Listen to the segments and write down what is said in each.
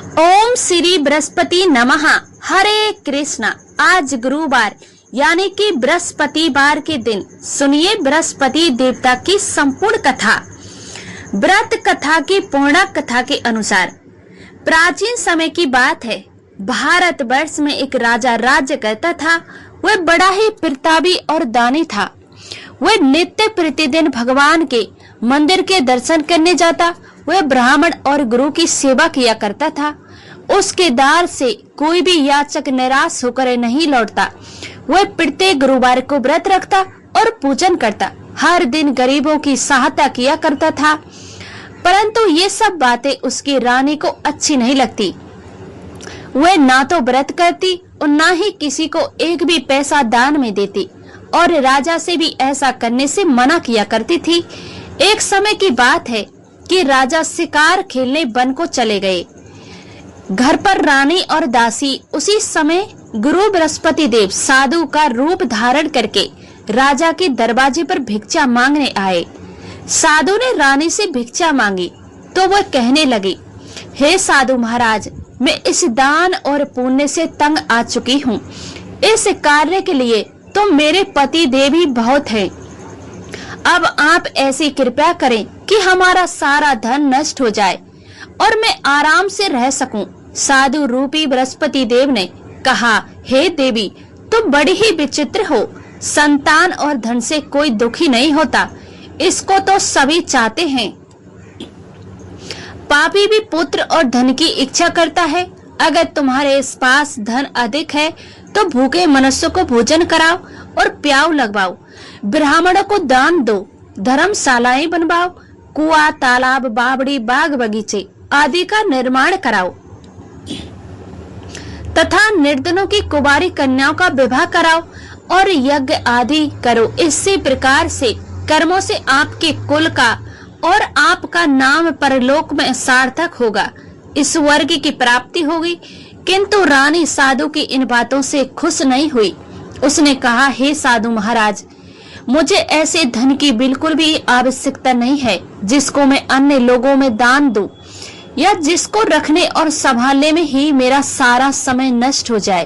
ओम श्री बृहस्पति नमः। हरे कृष्णा। आज गुरुवार यानी कि बृहस्पतिवार के दिन सुनिए बृहस्पति देवता की संपूर्ण कथा। व्रत कथा की पूर्ण कथा के अनुसार प्राचीन समय की बात है। भारत वर्ष में एक राजा राज्य करता था। वह बड़ा ही प्रतापी और दानी था। वह नित्य प्रतिदिन भगवान के मंदिर के दर्शन करने जाता। वह ब्राह्मण और गुरु की सेवा किया करता था। उसके दार से कोई भी याचक निराश होकर नहीं लौटता। वह प्रत्येक गुरुवार को व्रत रखता और पूजन करता। हर दिन गरीबों की सहायता किया करता था। परंतु ये सब बातें उसकी रानी को अच्छी नहीं लगती। वह ना तो व्रत करती और ना ही किसी को एक भी पैसा दान में देती और राजा से भी ऐसा करने से मना किया करती थी। एक समय की बात है कि राजा शिकार खेलने वन को चले गए। घर पर रानी और दासी उसी समय गुरु बृहस्पति देव साधु का रूप धारण करके राजा के दरवाजे पर भिक्षा मांगने आए। साधु ने रानी से भिक्षा मांगी तो वह कहने लगी, हे साधु महाराज, मैं इस दान और पुण्य से तंग आ चुकी हूँ। इस कार्य के लिए तो मेरे पति देव ही बहुत हैं। अब आप ऐसी कृपा करें कि हमारा सारा धन नष्ट हो जाए और मैं आराम से रह सकूं। साधु रूपी बृहस्पति देव ने कहा, हे देवी, तुम बड़ी ही विचित्र हो। संतान और धन से कोई दुखी नहीं होता, इसको तो सभी चाहते हैं। पापी भी पुत्र और धन की इच्छा करता है। अगर तुम्हारे पास धन अधिक है तो भूखे मनुष्यों को भोजन कराओ और प्याऊ लगवाओ। ब्राह्मणों को दान दो, धर्मशालाएं बनवाओ, कुआं, तालाब, बावड़ी, बाग बगीचे आदि का निर्माण कराओ तथा निर्धनों की कुंवारी कन्याओं का विवाह कराओ और यज्ञ आदि करो। इसी प्रकार से कर्मों से आपके कुल का और आपका नाम परलोक में सार्थक होगा, इस वर्ग की प्राप्ति होगी। किंतु रानी साधु की इन बातों से खुश नहीं हुई। उसने कहा, हे साधु महाराज, मुझे ऐसे धन की बिल्कुल भी आवश्यकता नहीं है जिसको मैं अन्य लोगों में दान दूं या जिसको रखने और संभालने में ही मेरा सारा समय नष्ट हो जाए।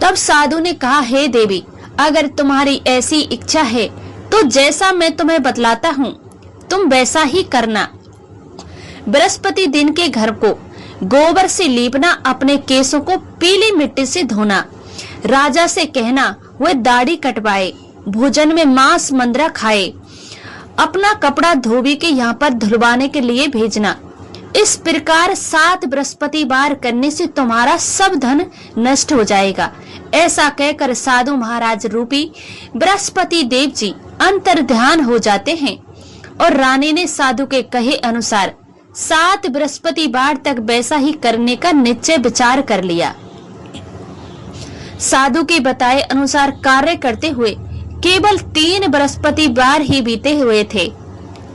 तब साधु ने कहा, हे देवी, अगर तुम्हारी ऐसी इच्छा है तो जैसा मैं तुम्हें बतलाता हूँ तुम वैसा ही करना। बृहस्पति दिन के घर को गोबर से लीपना, अपने केसों को पीली मिट्टी से धोना, राजा से कहना वह दाढ़ी कटवाए, भोजन में मांस मंद्रा खाए, अपना कपड़ा धोबी के यहाँ पर धुलवाने के लिए भेजना। इस प्रकार 7 बृहस्पतिवार करने से तुम्हारा सब धन नष्ट हो जाएगा। ऐसा कहकर साधु महाराज रूपी बृहस्पति देव जी अंतर ध्यान हो जाते हैं और रानी ने साधु के कहे अनुसार 7 बृहस्पतिवार तक वैसा ही करने का निश्चय विचार कर लिया। साधु के बताए अनुसार कार्य करते हुए केवल 3 बृहस्पतिवार ही बीते हुए थे।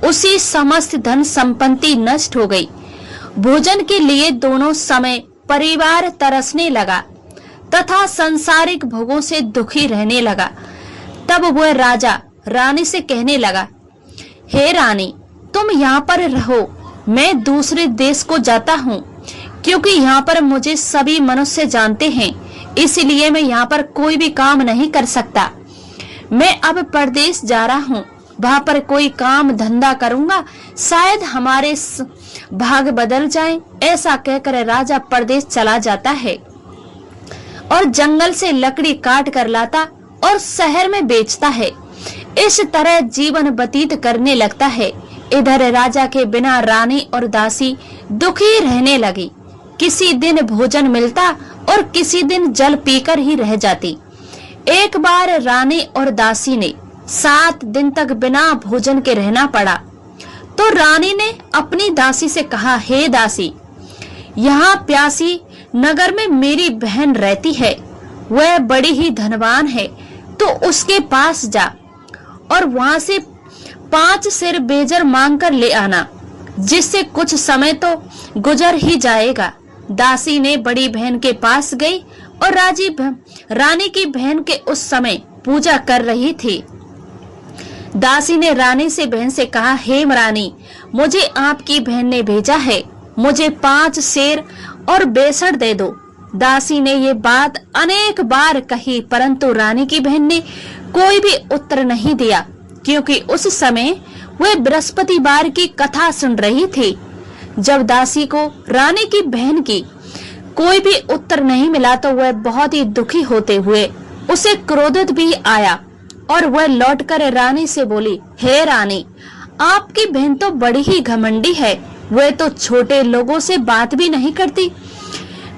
उसी समस्त धन संपत्ति नष्ट हो गई। भोजन के लिए दोनों समय परिवार तरसने लगा तथा सांसारिक भोगों से दुखी रहने लगा। तब वह राजा रानी से कहने लगा, हे रानी, तुम यहाँ पर रहो, मैं दूसरे देश को जाता हूँ, क्योंकि यहाँ पर मुझे सभी मनुष्य जानते हैं, इसलिए मैं यहाँ पर कोई भी काम नहीं कर सकता। मैं अब परदेश जा रहा हूँ, वहाँ पर कोई काम धंधा करूँगा, शायद हमारे भाग बदल जाएं। ऐसा कहकर राजा परदेश चला जाता है और जंगल से लकड़ी काट कर लाता और शहर में बेचता है। इस तरह जीवन व्यतीत करने लगता है। इधर राजा के बिना रानी और दासी दुखी रहने लगी। किसी दिन भोजन मिलता और किसी दिन जल पीकर ही रह जाती। एक बार रानी और दासी ने 7 दिन तक बिना भोजन के रहना पड़ा तो रानी ने अपनी दासी से कहा, हे दासी, यहाँ प्यासी नगर में मेरी बहन रहती है, वह बड़ी ही धनवान है, तो उसके पास जा और वहां से 5 सेर बेजर मांग कर ले आना, जिससे कुछ समय तो गुजर ही जाएगा। दासी ने बड़ी बहन के पास गई और रानी की बहन के उस समय पूजा कर रही थी। दासी ने रानी से बहन से कहा, हे रानी, मुझे आपकी बहन ने भेजा है मुझे 5 सेर और बेसर दे दो। दासी ने ये बात अनेक बार कही, परंतु रानी की बहन ने कोई भी उत्तर नहीं दिया, क्योंकि उस समय वह बृहस्पतिवार की कथा सुन रही थी। जब दासी को रानी की बहन की कोई भी उत्तर नहीं मिला तो वह बहुत ही दुखी होते हुए उसे क्रोधित भी आया और वह लौटकर रानी से बोली, हे रानी, आपकी बहन तो बड़ी ही घमंडी है, वह तो छोटे लोगों से बात भी नहीं करती।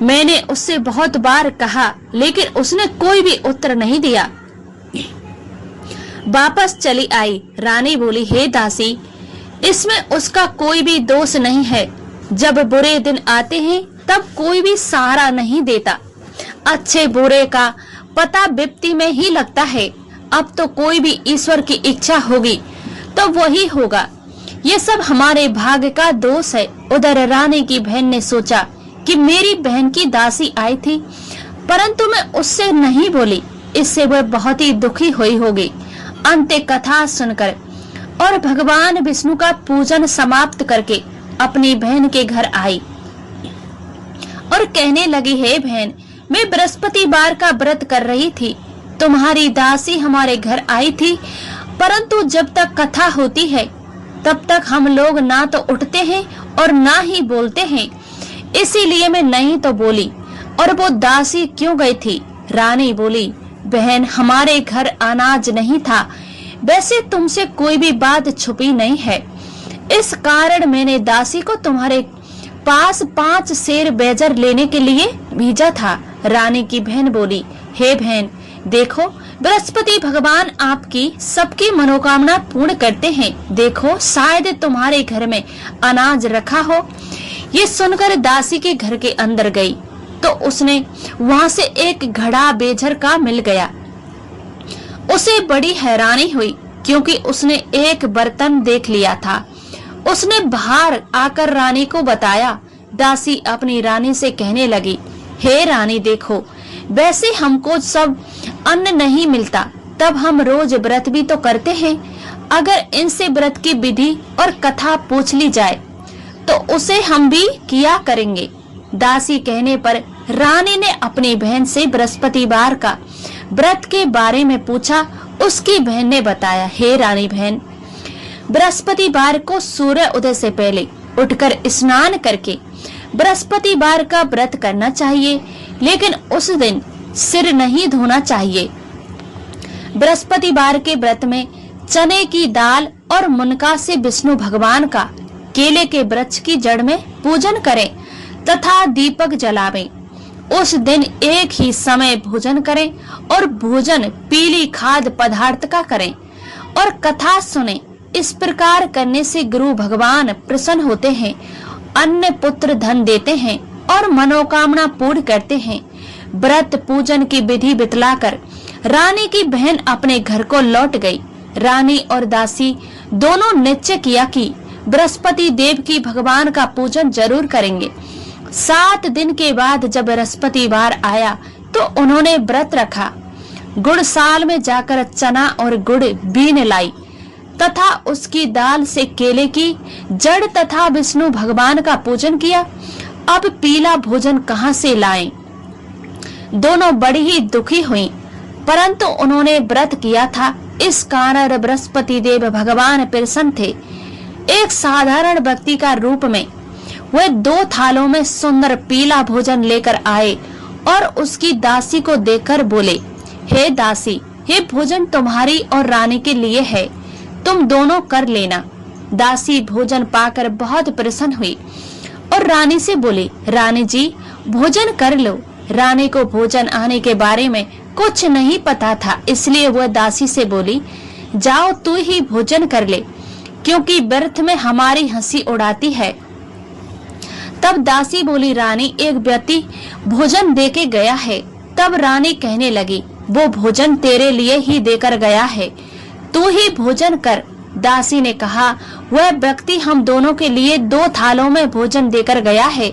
मैंने उससे बहुत बार कहा, लेकिन उसने कोई भी उत्तर नहीं दिया। वापस चली आई। रानी बोली, हे दासी, इसमें उसका कोई भी दोष नहीं है। जब बुरे दिन आते हैं तब कोई भी सहारा नहीं देता। अच्छे बुरे का पता विपत्ति में ही लगता है। अब तो कोई भी ईश्वर की इच्छा होगी तो वही होगा। ये सब हमारे भाग्य का दोष है। उधर रानी की बहन ने सोचा कि मेरी बहन की दासी आई थी, परंतु मैं उससे नहीं बोली, इससे वह बहुत ही दुखी हुई होगी। अंत्य कथा सुनकर और भगवान विष्णु का पूजन समाप्त करके अपनी बहन के घर आई और कहने लगी, हे बहन, मैं बृहस्पतिवार का व्रत कर रही थी। तुम्हारी दासी हमारे घर आई थी, परंतु जब तक कथा होती है तब तक हम लोग ना तो उठते हैं और ना ही बोलते हैं, इसीलिए मैं नहीं तो बोली। और वो दासी क्यों गई थी? रानी बोली, बहन, हमारे घर अनाज नहीं था, वैसे तुमसे कोई भी बात छुपी नहीं है, इस कारण मैंने दासी को तुम्हारे पास 5 सेर बेजर लेने के लिए भेजा था। रानी की बहन बोली, हे बहन, देखो, बृहस्पति भगवान आपकी सबकी मनोकामना पूर्ण करते हैं। देखो, शायद तुम्हारे घर में अनाज रखा हो। ये सुनकर दासी के घर के अंदर गई तो उसने वहां से एक घड़ा बेजर का मिल गया। उसे बड़ी हैरानी हुई, क्योंकि उसने एक बर्तन देख लिया था। उसने बाहर आकर रानी को बताया। दासी अपनी रानी से कहने लगी, हे रानी, देखो, वैसे हमको सब अन्न नहीं मिलता, तब हम रोज व्रत भी तो करते हैं। अगर इनसे व्रत की विधि और कथा पूछ ली जाए तो उसे हम भी किया करेंगे। दासी कहने पर रानी ने अपनी बहन से बृहस्पतिवार का व्रत के बारे में पूछा। उसकी बहन ने बताया, हे रानी बहन, बृहस्पतिवार को सूर्य उदय से पहले उठकर स्नान करके बृहस्पतिवार का व्रत करना चाहिए, लेकिन उस दिन सिर नहीं धोना चाहिए। बृहस्पतिवार के व्रत में चने की दाल और मुनका से विष्णु भगवान का केले के वृक्ष की जड़ में पूजन करें तथा दीपक जलावें। उस दिन एक ही समय भोजन करें और भोजन पीली खाद्य पदार्थ का करें और कथा सुने। इस प्रकार करने से गुरु भगवान प्रसन्न होते हैं, अन्न पुत्र धन देते हैं और मनोकामना पूर्ण करते हैं। व्रत पूजन की विधि बतलाकर रानी की बहन अपने घर को लौट गई। रानी और दासी दोनों निश्चय किया कि बृहस्पति देव की भगवान का पूजन जरूर करेंगे। 7 दिन के बाद जब बृहस्पतिवार आया तो उन्होंने व्रत रखा। गुड़साल में जाकर चना और गुड़ बीन लाई तथा उसकी दाल से केले की जड़ तथा विष्णु भगवान का पूजन किया। अब पीला भोजन कहाँ से लाएं? दोनों बड़ी ही दुखी हुई, परंतु उन्होंने व्रत किया था, इस कारण बृहस्पति देव भगवान प्रसन्न थे। एक साधारण व्यक्ति का रूप में वह 2 थालों में सुंदर पीला भोजन लेकर आए और उसकी दासी को देखकर बोले, हे दासी, ये भोजन तुम्हारी और रानी के लिए है, तुम दोनों कर लेना। दासी भोजन पाकर बहुत प्रसन्न हुई और रानी से बोली, रानी जी, भोजन कर लो। रानी को भोजन आने के बारे में कुछ नहीं पता था, इसलिए वह दासी से बोली, जाओ तू ही भोजन कर ले, क्योंकि व्यर्थ में हमारी हंसी उड़ाती है। तब दासी बोली, रानी, एक व्यक्ति भोजन देके गया है। तब रानी कहने लगी, वो भोजन तेरे लिए ही देकर गया है, तू ही भोजन कर। दासी ने कहा, वह व्यक्ति हम दोनों के लिए 2 थालों में भोजन देकर गया है,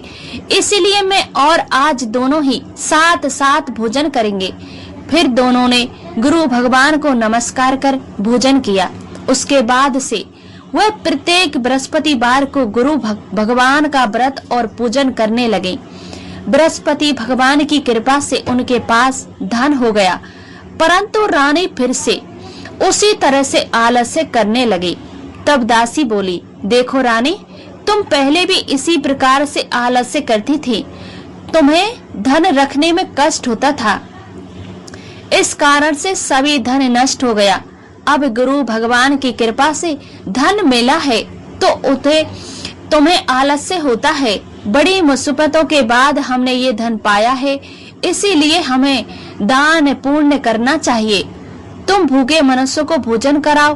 इसलिए मैं और आज दोनों ही साथ साथ भोजन करेंगे। फिर दोनों ने गुरु भगवान को नमस्कार कर भोजन किया। उसके बाद से वह प्रत्येक बृहस्पतिवार को गुरु भगवान का व्रत और पूजन करने लगे। बृहस्पति भगवान की कृपा से उनके पास धन हो गया, परंतु रानी फिर से उसी तरह से आलस्य करने लगी। तब दासी बोली, देखो रानी, तुम पहले भी इसी प्रकार से आलस्य करती थी, तुम्हें धन रखने में कष्ट होता था, इस कारण से सभी धन नष्ट हो गया। अब गुरु भगवान की कृपा से धन मिला है तो तुम्हें आलस्य होता है। बड़ी मुसीबतों के बाद हमने ये धन पाया है, इसीलिए हमें दान पुण्य करना चाहिए। तुम भूखे मनुष्यों को भोजन कराओ,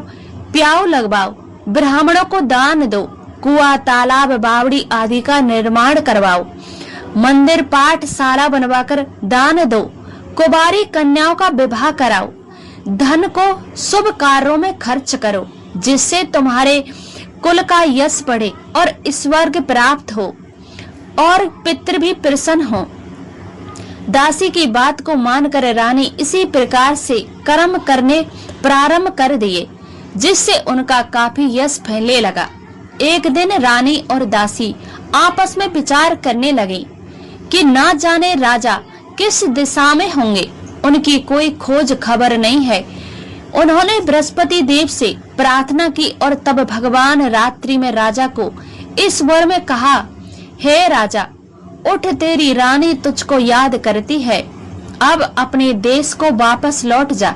प्याऊ लगवाओ, ब्राह्मणों को दान दो, कुआं, तालाब, बावड़ी आदि का निर्माण करवाओ, मंदिर, पाठशाला बनवाकर दान दो, कुंवारी कन्याओं का विवाह कराओ, धन को शुभ कार्यों में खर्च करो, जिससे तुम्हारे कुल का यश बढ़े और स्वर्ग प्राप्त हो और पितृ भी प्रसन्न हो। दासी की बात को मानकर रानी इसी प्रकार से कर्म करने प्रारंभ कर दिए, जिससे उनका काफी यश फैलने लगा। एक दिन रानी और दासी आपस में विचार करने लगी कि ना जाने राजा किस दिशा में होंगे, उनकी कोई खोज खबर नहीं है। उन्होंने बृहस्पति देव से प्रार्थना की और तब भगवान रात्रि में राजा को इस वर में कहा, हे राजा, उठ, तेरी रानी तुझको याद करती है, अब अपने देश को वापस लौट जा।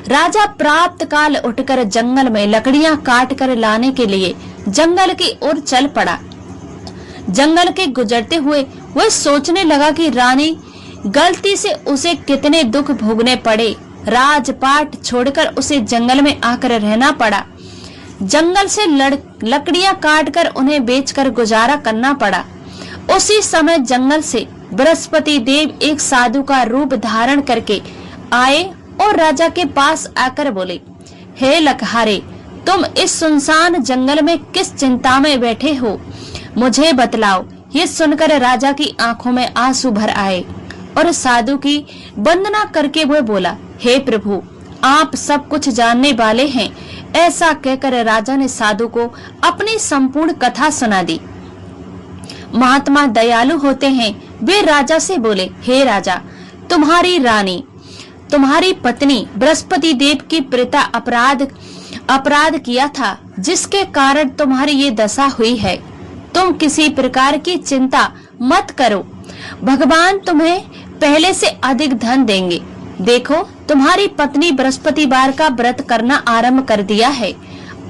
राजा प्रातः काल उठकर जंगल में लकड़ियां काट कर लाने के लिए जंगल की ओर चल पड़ा। जंगल के गुजरते हुए वह सोचने लगा कि रानी गलती से उसे कितने दुख भोगने पड़े। राजपाट छोड़कर उसे जंगल में आकर रहना पड़ा। जंगल से लकड़ियां काटकर उन्हें बेचकर गुजारा करना पड़ा। उसी समय जंगल से बृहस्पति देव एक साधु का रूप धारण करके आए और राजा के पास आकर बोले, हे लकहारे, तुम इस सुनसान जंगल में किस चिंता में बैठे हो, मुझे बतलाओ। ये सुनकर राजा की आंखों में आंसू भर आए और साधु की वंदना करके वह बोला, हे प्रभु, आप सब कुछ जानने वाले हैं। ऐसा कहकर राजा ने साधु को अपनी संपूर्ण कथा सुना दी। महात्मा दयालु होते हैं। वे राजा से बोले, हे राजा, तुम्हारी रानी, तुम्हारी पत्नी बृहस्पति देव की पिता अपराध किया था, जिसके कारण तुम्हारी ये दशा हुई है। तुम किसी प्रकार की चिंता मत करो, भगवान तुम्हें पहले से अधिक धन देंगे। देखो, तुम्हारी पत्नी बृहस्पतिवार का व्रत करना आरंभ कर दिया है।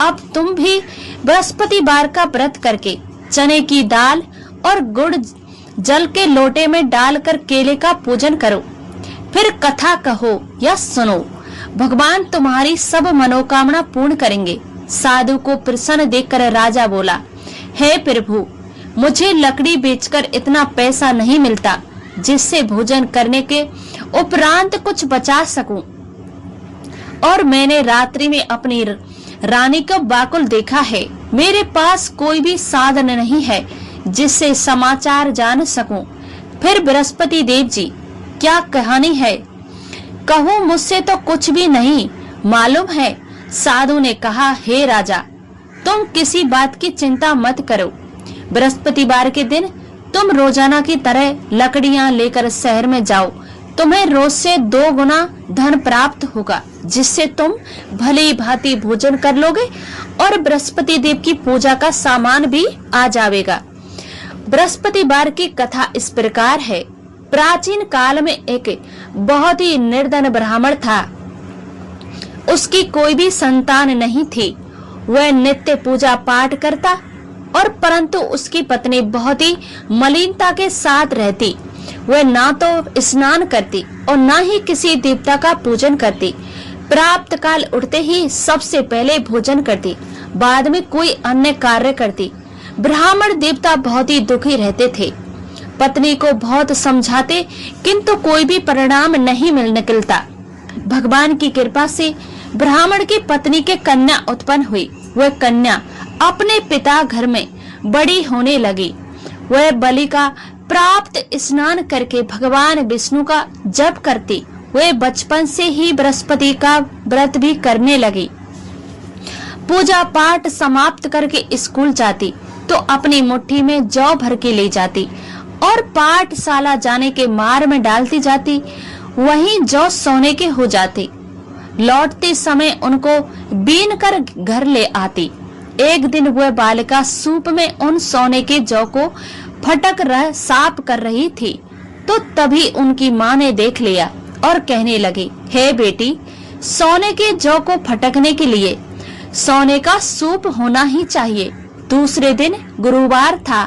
अब तुम भी बृहस्पतिवार का व्रत करके चने की दाल और गुड़ जल के लोटे में डालकर केले का पूजन करो, फिर कथा कहो या सुनो, भगवान तुम्हारी सब मनोकामना पूर्ण करेंगे। साधु को प्रसन्न देखकर राजा बोला, हे प्रभु, मुझे लकड़ी बेचकर इतना पैसा नहीं मिलता जिससे भोजन करने के उपरांत कुछ बचा सकूं, और मैंने रात्रि में अपनी रानी को व्याकुल देखा है। मेरे पास कोई भी साधन नहीं है जिससे समाचार जान सकूं। फिर बृहस्पति देव जी, क्या कहानी है? कहूं, मुझसे तो कुछ भी नहीं मालूम है। साधु ने कहा, हे राजा, तुम किसी बात की चिंता मत करो। बृहस्पतिवार के दिन तुम रोजाना की तरह लकड़ियां लेकर शहर में जाओ। तुम्हें रोज से 2 गुना धन प्राप्त होगा, जिससे तुम भली भांति भोजन कर लोगे और बृहस्पति देव की पूजा का सामान भी आ जाएगा। बृहस्पतिवार की कथा इस प्रकार है। प्राचीन काल में एक बहुत ही निर्धन ब्राह्मण था। उसकी कोई भी संतान नहीं थी। वह नित्य पूजा पाठ करता और परंतु उसकी पत्नी बहुत ही मलिनता के साथ रहती। वह ना तो स्नान करती और ना ही किसी देवता का पूजन करती। प्राप्त काल उठते ही सबसे पहले भोजन करती, बाद में कोई अन्य कार्य करती। ब्राह्मण देवता बहुत ही दुखी रहते थे। पत्नी को बहुत समझाते किंतु कोई भी परिणाम नहीं निकलता। भगवान की कृपा से ब्राह्मण की पत्नी के कन्या उत्पन्न हुई। वह कन्या अपने पिता घर में बड़ी होने लगी। वह बलि का प्राप्त स्नान करके भगवान विष्णु का जप करती। वह बचपन से ही बृहस्पति का व्रत भी करने लगी। पूजा पाठ समाप्त करके स्कूल जाती तो अपनी मुट्ठी में जौ भर के ले जाती और पाठशाला जाने के मार में डालती जाती। वहीं जौ सोने के हो जाते। लौटते समय उनको बीन कर घर ले आती। एक दिन वह बालिका सूप में उन सोने के जौ को फटक साफ कर रही थी तो तभी उनकी माँ ने देख लिया और कहने लगी, हे बेटी, सोने के जौ को फटकने के लिए सोने का सूप होना ही चाहिए। दूसरे दिन गुरुवार था।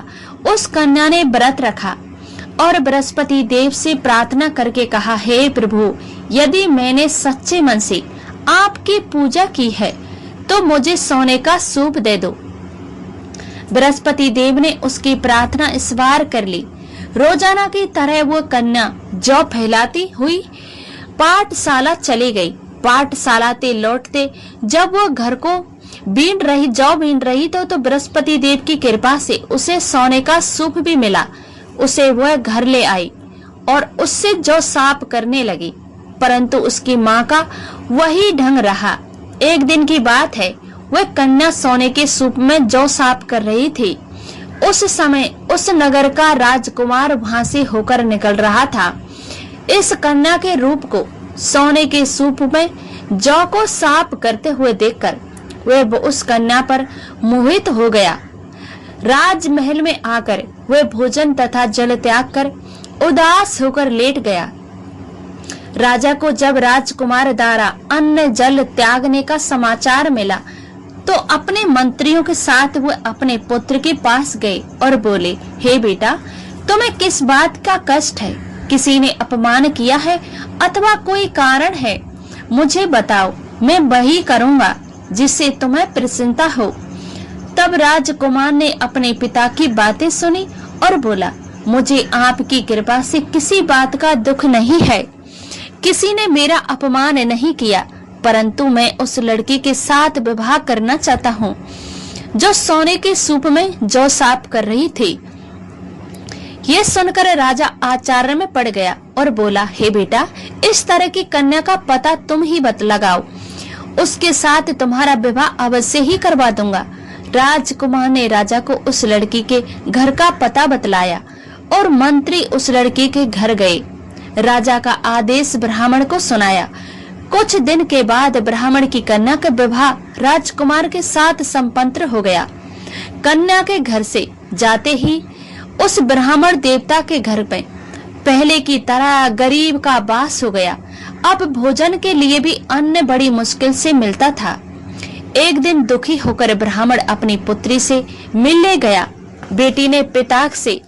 उस कन्या ने व्रत रखा और बृहस्पति देव से प्रार्थना करके कहा, हे प्रभु, यदि मैंने सच्चे मन से आपकी पूजा की है तो मुझे सोने का सूप दे दो। बृहस्पति देव ने उसकी प्रार्थना इस बार कर ली। रोजाना की तरह वो कन्या जौ फैलाती हुई पाठशाला चली गई। पाठशाला से लौटते जब वो घर को जौ बीन रही तो बृहस्पति देव की कृपा से उसे सोने का सूप भी मिला। उसे वह घर ले आई और उससे जौ साफ करने लगी, परंतु उसकी माँ का वही ढंग रहा। एक दिन की बात है, वह कन्या सोने के सूप में जौ साफ कर रही थी। उस समय उस नगर का राजकुमार वहां से होकर निकल रहा था। इस कन्या के रूप को सोने के सूप में जौ को साफ करते हुए देखकर वह उस कन्या पर मोहित हो गया। राजमहल में आकर वह भोजन तथा जल त्याग कर उदास होकर लेट गया। राजा को जब राजकुमार द्वारा अन्न जल त्यागने का समाचार मिला तो अपने मंत्रियों के साथ वह अपने पुत्र के पास गए और बोले, हे बेटा, तुम्हें किस बात का कष्ट है? किसी ने अपमान किया है अथवा कोई कारण है? मुझे बताओ, मैं वही करूँगा जिससे तुम्हें प्रसन्नता हो। तब राजकुमार ने अपने पिता की बातें सुनी और बोला, मुझे आपकी कृपा से किसी बात का दुख नहीं है। किसी ने मेरा अपमान नहीं किया, परंतु मैं उस लड़की के साथ विवाह करना चाहता हूँ जो सोने के सूप में जौ साफ कर रही थी। ये सुनकर राजा आश्चर्य में पड़ गया और बोला, हे बेटा, इस तरह की कन्या का पता तुम ही लगाओ, उसके साथ तुम्हारा विवाह अवश्य ही करवा दूंगा। राजकुमार ने राजा को उस लड़की के घर का पता बतलाया और मंत्री उस लड़की के घर गए। राजा का आदेश ब्राह्मण को सुनाया। कुछ दिन के बाद ब्राह्मण की कन्या का विवाह राजकुमार के साथ संपन्न हो गया। कन्या के घर से जाते ही उस ब्राह्मण देवता के घर में पहले की तरह गरीब का वास हो गया। अब भोजन के लिए भी अन्न बड़ी मुश्किल से मिलता था। एक दिन दुखी होकर ब्राह्मण अपनी पुत्री से मिलने गया। बेटी ने पिता से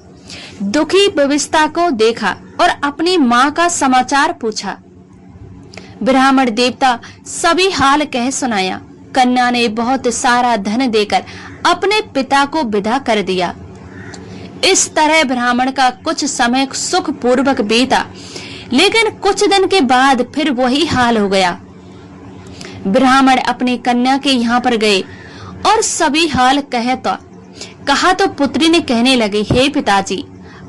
दुखी अवस्था को देखा और अपनी माँ का समाचार पूछा। ब्राह्मण देवता सभी हाल कह सुनाया। कन्या ने बहुत सारा धन देकर अपने पिता को विदा कर दिया। इस तरह ब्राह्मण का कुछ समय सुख पूर्वक बीता, लेकिन कुछ दिन के बाद फिर वही हाल हो गया। ब्राह्मण अपनी कन्या के यहाँ पर गए और सभी हाल कहा तो पुत्री ने कहने लगी, हे पिताजी,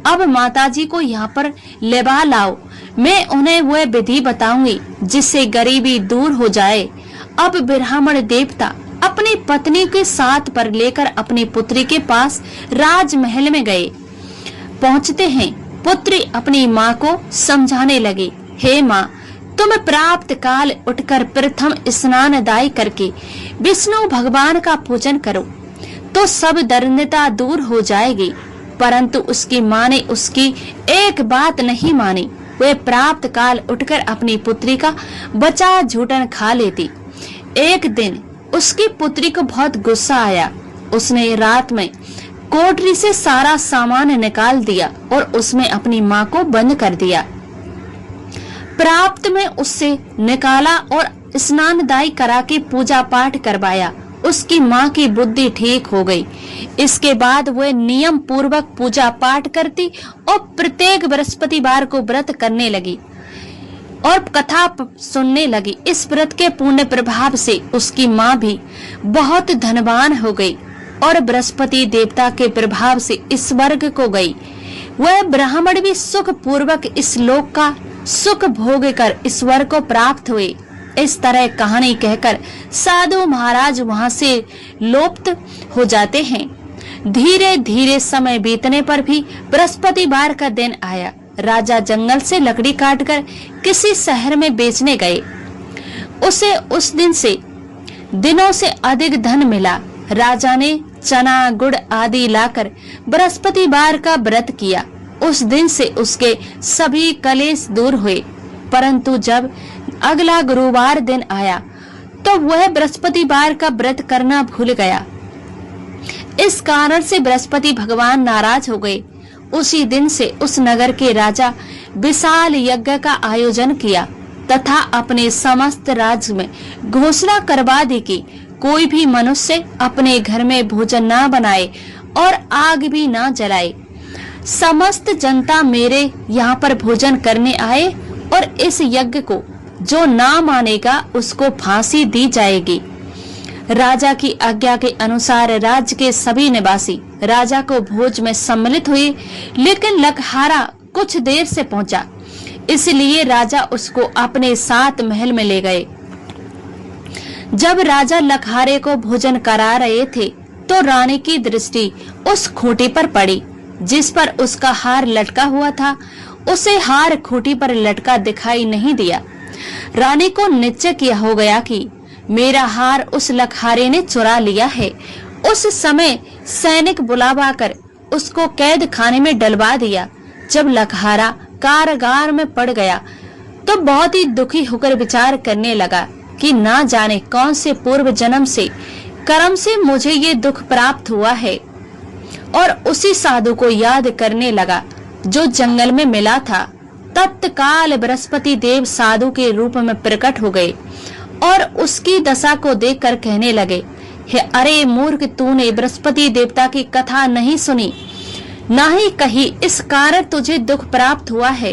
अब माताजी को यहाँ पर लेवा लाओ, मैं उन्हें वह विधि बताऊंगी जिससे गरीबी दूर हो जाए। अब ब्राह्मण देवता अपनी पत्नी के साथ पर लेकर अपनी पुत्री के पास राजमहल में गए। पहुंचते हैं पुत्री अपनी माँ को समझाने लगी, हे माँ, तुम प्राप्त काल उठकर प्रथम स्नानदायी करके विष्णु भगवान का पूजन करो तो सब दरिद्रता दूर हो जाएगी। परंतु उसकी माँ ने उसकी एक बात नहीं मानी। वह प्राप्त काल उठकर अपनी पुत्री का बचा झूठन खा लेती। एक दिन उसकी पुत्री को बहुत गुस्सा आया। उसने रात में कोठरी से सारा सामान निकाल दिया और उसमें अपनी माँ को बंद कर दिया। प्राप्त में उससे निकाला और स्नानदायी करा के पूजा पाठ करवाया। उसकी माँ की बुद्धि ठीक हो गई। इसके बाद वह नियम पूर्वक पूजा पाठ करती और प्रत्येक बृहस्पतिवार को व्रत करने लगी और कथा सुनने लगी। इस व्रत के पुण्य प्रभाव से उसकी माँ भी बहुत धनवान हो गई और बृहस्पति देवता के प्रभाव से इस स्वर्ग को गई। वह ब्राह्मण भी सुख पूर्वक इस लोक का सुख भोग कर ईश्वर को प्राप्त हुए। इस तरह कहानी कहकर साधु महाराज वहां से लोप्त हो जाते हैं। धीरे धीरे समय बीतने पर भी बृहस्पतिवार का दिन आया। राजा जंगल से लकड़ी काटकर किसी शहर में बेचने गए। उसे उस दिनों से अधिक धन मिला। राजा ने चना गुड़ आदि लाकर बृहस्पतिवार का व्रत किया। उस दिन से उसके सभी कलेश दूर हुए। परंतु जब अगला गुरुवार दिन आया तो वह बृहस्पतिवार का व्रत करना भूल गया। इस कारण से बृहस्पति भगवान नाराज हो गए। उसी दिन से उस नगर के राजा विशाल यज्ञ का आयोजन किया तथा अपने समस्त राज्य में घोषणा करवा दी कि कोई भी मनुष्य अपने घर में भोजन न बनाए और आग भी न जलाए। समस्त जनता मेरे यहाँ पर भोजन करने आए और इस यज्ञ को जो ना मानेगा उसको फांसी दी जाएगी। राजा की आज्ञा के अनुसार राज्य के सभी निवासी राजा को भोज में सम्मिलित हुए, लेकिन लकहारा कुछ देर से पहुंचा, इसलिए राजा उसको अपने साथ महल में ले गए। जब राजा लकहारे को भोजन करा रहे थे तो रानी की दृष्टि उस खूंटी पर पड़ी जिस पर उसका हार लटका हुआ था। उसे हार खूंटी पर लटका दिखाई नहीं दिया। रानी को निश्चय किया हो गया कि मेरा हार उस लकहारे ने चुरा लिया है। उस समय सैनिक बुलाकर उसको कैद खाने में डलवा दिया। जब लकहारा कारागार में पड़ गया तो बहुत ही दुखी होकर विचार करने लगा कि ना जाने कौन से पूर्व जन्म से कर्म से मुझे ये दुख प्राप्त हुआ है, और उसी साधु को याद करने लगा जो जंगल में मिला था। तत्काल बृहस्पति देव साधु के रूप में प्रकट हो गए और उसकी दशा को देखकर कहने लगे, हे अरे मूर्ख, तूने बृहस्पति देवता की कथा नहीं सुनी, ना ही कही, इस कारण तुझे दुख प्राप्त हुआ है।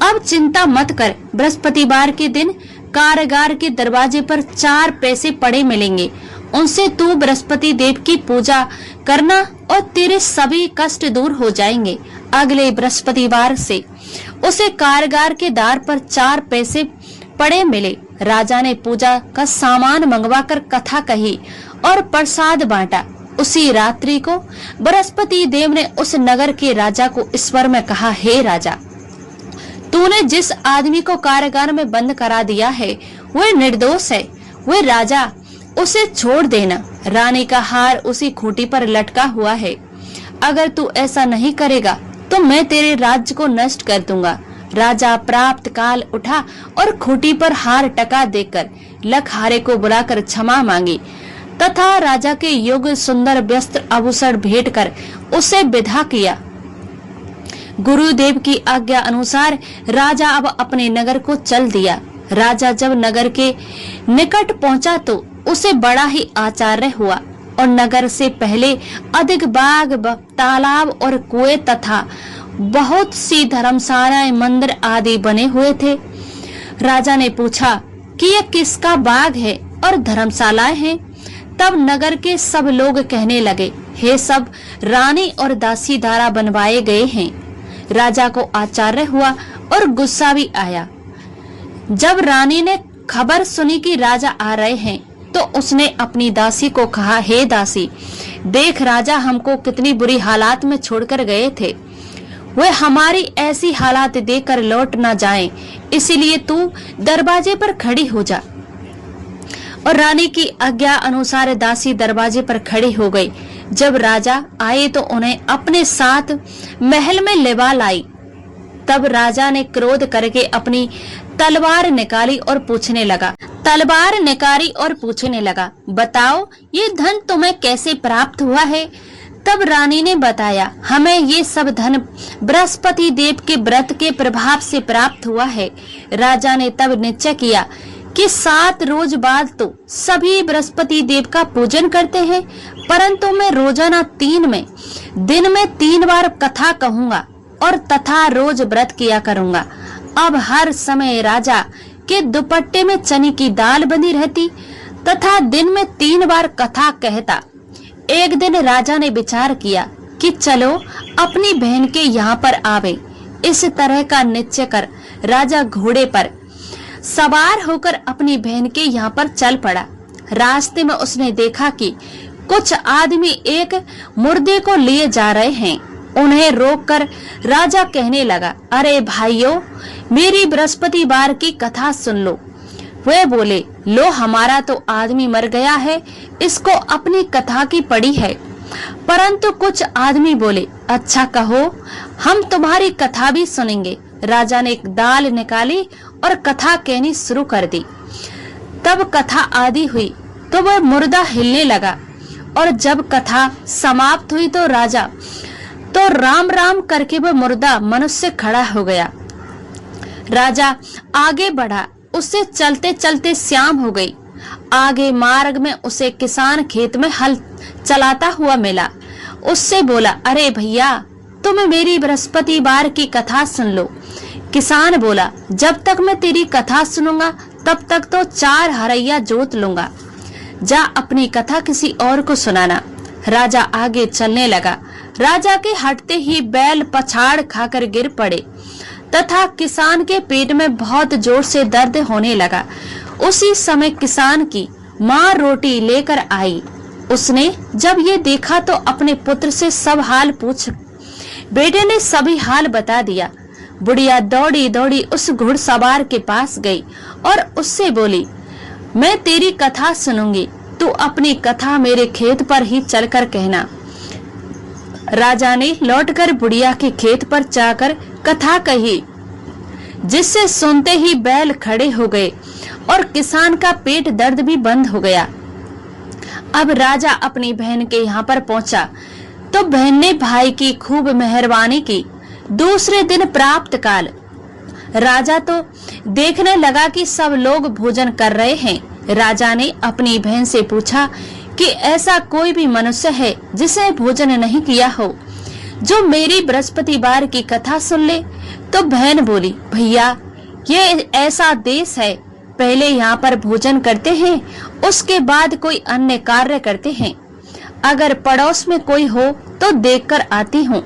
अब चिंता मत कर, बृहस्पतिवार के दिन कारागार के दरवाजे पर 4 पैसे पड़े मिलेंगे। उनसे तू बृहस्पति देव की पूजा करना और तेरे सभी कष्ट दूर हो जाएंगे। अगले बृहस्पतिवार से उसे कारागार के द्वार पर 4 पैसे पड़े मिले। राजा ने पूजा का सामान मंगवाकर कथा कही और प्रसाद बांटा। उसी रात्रि को बृहस्पति देव ने उस नगर के राजा को ईश्वर में कहा, हे राजा, तूने जिस आदमी को कारागार में बंद करा दिया है वह निर्दोष है। वह राजा, उसे छोड़ देना। रानी का हार उसी खूंटी पर लटका हुआ है। अगर तू ऐसा नहीं करेगा तो मैं तेरे राज्य को नष्ट कर दूंगा। राजा प्राप्त काल उठा और खूंटी पर हार टका देकर लकहारे को बुलाकर क्षमा मांगी तथा राजा के योग्य सुंदर वस्त्र आभूषण भेंट कर उसे विदा किया। गुरुदेव की आज्ञा अनुसार राजा अब अपने नगर को चल दिया। राजा जब नगर के निकट पहुंचा तो उसे बड़ा ही आश्चर्य हुआ और नगर से पहले अधिक बाग, तालाब और कुएं तथा बहुत सी धर्मशालाएं, मंदिर आदि बने हुए थे। राजा ने पूछा कि यह किसका बाग है और धर्मशालाएं हैं? तब नगर के सब लोग कहने लगे, हे सब रानी और दासी द्वारा बनवाए गए हैं। राजा को आश्चर्य हुआ और गुस्सा भी आया। जब रानी ने खबर सुनी कि राजा आ रहे हैं तो उसने अपनी दासी को कहा, हे दासी, देख राजा हमको कितनी बुरी हालात में छोड़कर गए थे। वे हमारी ऐसी हालात देखकर लौट न जाएं, इसीलिए तू दरवाजे पर खड़ी हो जा। और रानी की आज्ञा अनुसार दासी दरवाजे पर खड़ी हो गई। जब राजा आए तो उन्हें अपने साथ महल में लेवा लाई। तब राजा ने क्रोध करके अपनी तलवार निकाली और पूछने लगा, बताओ ये धन तुम्हें कैसे प्राप्त हुआ है? तब रानी ने बताया, हमें ये सब धन बृहस्पति देव के व्रत के प्रभाव से प्राप्त हुआ है। राजा ने तब निश्चय किया कि 7 रोज बाद तो सभी बृहस्पति देव का पूजन करते हैं, परंतु मैं रोजाना दिन में 3 बार कथा कहूँगा और तथा रोज व्रत किया करूँगा। अब हर समय राजा के दुपट्टे में चने की दाल बंधी रहती तथा दिन में 3 बार कथा कहता। एक दिन राजा ने विचार किया कि चलो अपनी बहन के यहाँ पर आवे। इस तरह का निश्चय कर राजा घोड़े पर सवार होकर अपनी बहन के यहाँ पर चल पड़ा। रास्ते में उसने देखा कि कुछ आदमी एक मुर्दे को लिए जा रहे हैं। उन्हें रोककर राजा कहने लगा, अरे भाइयों, मेरी बृहस्पतिवार की कथा सुन लो। वे बोले, लो हमारा तो आदमी मर गया है, इसको अपनी कथा की पड़ी है। परंतु कुछ आदमी बोले, अच्छा कहो, हम तुम्हारी कथा भी सुनेंगे। राजा ने एक दाल निकाली और कथा कहनी शुरू कर दी। तब कथा आदि हुई तो वह मुर्दा हिलने लगा और जब कथा समाप्त हुई तो राजा तो राम राम करके वह मुर्दा मनुष्य खड़ा हो गया। राजा आगे बढ़ा, उससे चलते चलते शाम हो गई। आगे मार्ग में उसे किसान खेत में हल चलाता हुआ मिला। उससे बोला, अरे भैया, तुम मेरी बृहस्पतिवार की कथा सुन लो। किसान बोला, जब तक मैं तेरी कथा सुनूंगा तब तक तो 4 हरैया जोत लूंगा। जा अपनी कथा किसी और को सुनाना। राजा आगे चलने लगा। राजा के हटते ही बैल पछाड़ खाकर गिर पड़े तथा किसान के पेट में बहुत जोर से दर्द होने लगा। उसी समय किसान की माँ रोटी लेकर आई। उसने जब ये देखा तो अपने पुत्र से सब हाल पूछ। बेटे ने सभी हाल बता दिया। बुढ़िया दौड़ी दौड़ी उस घुड़सवार के पास गई और उससे बोली, मैं तेरी कथा सुनूंगी, तू अपनी कथा मेरे खेत पर ही चलकर कहना। राजा ने लौटकर बुढ़िया के खेत पर जाकर कथा कही, जिससे सुनते ही बैल खड़े हो गए और किसान का पेट दर्द भी बंद हो गया। अब राजा अपनी बहन के यहाँ पर पहुंचा तो बहन ने भाई की खूब मेहरबानी की। दूसरे दिन प्राप्त काल राजा तो देखने लगा कि सब लोग भोजन कर रहे हैं। राजा ने अपनी बहन से पूछा कि ऐसा कोई भी मनुष्य है जिसे भोजन नहीं किया हो, जो मेरी बृहस्पतिवार की कथा सुन ले। तो बहन बोली, भैया, ये ऐसा देश है, पहले यहाँ पर भोजन करते हैं, उसके बाद कोई अन्य कार्य करते हैं। अगर पड़ोस में कोई हो तो देखकर आती हूँ।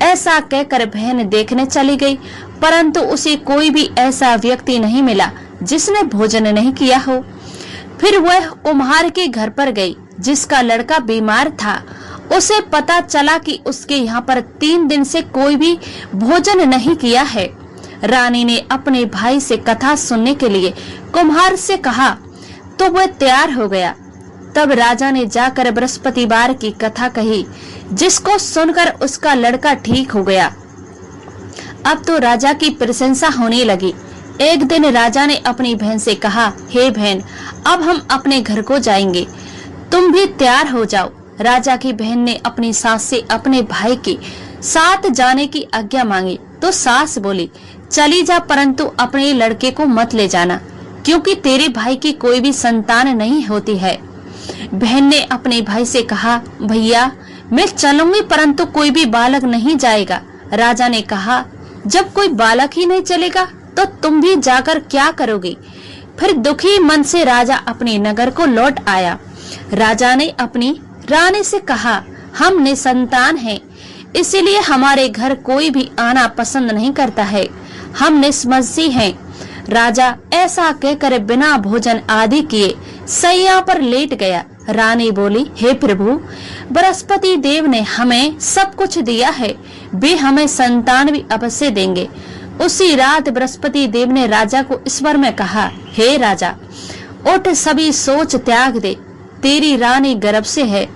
ऐसा कहकर बहन देखने चली गई, परंतु उसे कोई भी ऐसा व्यक्ति नहीं मिला जिसने भोजन नहीं किया हो। फिर वह कुम्हार के घर पर गई जिसका लड़का बीमार था। उसे पता चला कि उसके यहाँ पर 3 दिन से कोई भी भोजन नहीं किया है। रानी ने अपने भाई से कथा सुनने के लिए कुम्हार से कहा तो वह तैयार हो गया। तब राजा ने जाकर बृहस्पतिवार की कथा कही, जिसको सुनकर उसका लड़का ठीक हो गया। अब तो राजा की प्रशंसा होने लगी। एक दिन राजा ने अपनी बहन से कहा, हे बहन, अब हम अपने घर को जाएंगे, तुम भी तैयार हो जाओ। राजा की बहन ने अपनी सास से अपने भाई के साथ जाने की आज्ञा मांगी तो सास बोली, चली जा, परंतु अपने लड़के को मत ले जाना, क्योंकि तेरे भाई की कोई भी संतान नहीं होती है। बहन ने अपने भाई से कहा, भैया, मैं चलूंगी, परंतु कोई भी बालक नहीं जाएगा। राजा ने कहा, जब कोई बालक ही नहीं चलेगा तो तुम भी जाकर क्या करोगे? फिर दुखी मन से राजा अपने नगर को लौट आया। राजा ने अपनी रानी से कहा, हम निसंतान हैं, इसीलिए हमारे घर कोई भी आना पसंद नहीं करता है, हम निसमझी हैं। राजा ऐसा कहकर बिना भोजन आदि किए सैया पर लेट गया। रानी बोली, हे प्रभु, बृहस्पति देव ने हमें सब कुछ दिया है, वे हमें संतान भी अवश्य देंगे। उसी रात बृहस्पति देव ने राजा को ईश्वर में कहा, हे राजा, उठ, सभी सोच त्याग दे, तेरी रानी गर्भ से है।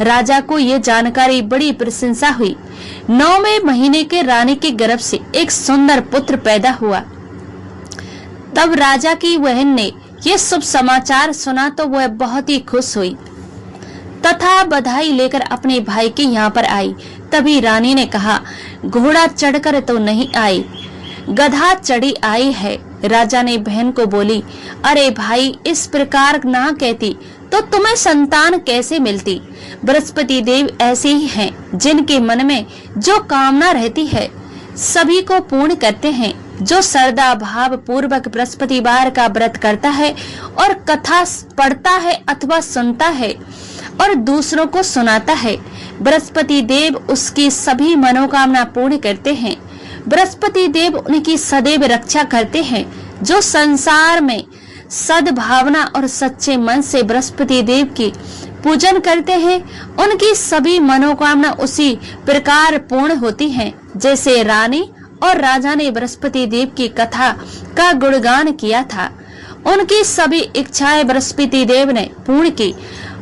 राजा को ये जानकारी बड़ी प्रशंसा हुई। 9वें महीने के रानी के गर्भ से एक सुंदर पुत्र पैदा हुआ। तब राजा की बहन ने ये शुभ समाचार सुना तो वह बहुत ही खुश हुई तथा बधाई लेकर अपने भाई के यहाँ पर आई। तभी रानी ने कहा, घोड़ा चढ़कर तो नहीं आई, गधा चढ़ी आई है। राजा ने बहन को बोली, अरे भाई, इस प्रकार ना कहती तो तुम्हें संतान कैसे मिलती? बृहस्पति देव ऐसे ही हैं, जिनके मन में जो कामना रहती है सभी को पूर्ण करते हैं। जो श्रद्धा भाव पूर्वक बृहस्पतिवार का व्रत करता है और कथा पढ़ता है अथवा सुनता है और दूसरों को सुनाता है, बृहस्पति देव उसकी सभी मनोकामना पूर्ण करते हैं। बृहस्पति देव उनकी सदैव रक्षा करते हैं। जो संसार में सद्भावना और सच्चे मन से बृहस्पति देव की पूजन करते हैं, उनकी सभी मनोकामना उसी प्रकार पूर्ण होती हैं जैसे रानी और राजा ने बृहस्पति देव की कथा का गुणगान किया था। उनकी सभी इच्छाएं बृहस्पति देव ने पूर्ण की।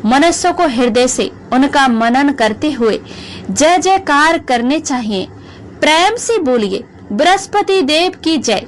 मनुष्य को हृदय से उनका मनन करते हुए जय जयकार करने चाहिए। प्रेम से बोलिए बृहस्पति देव की जय।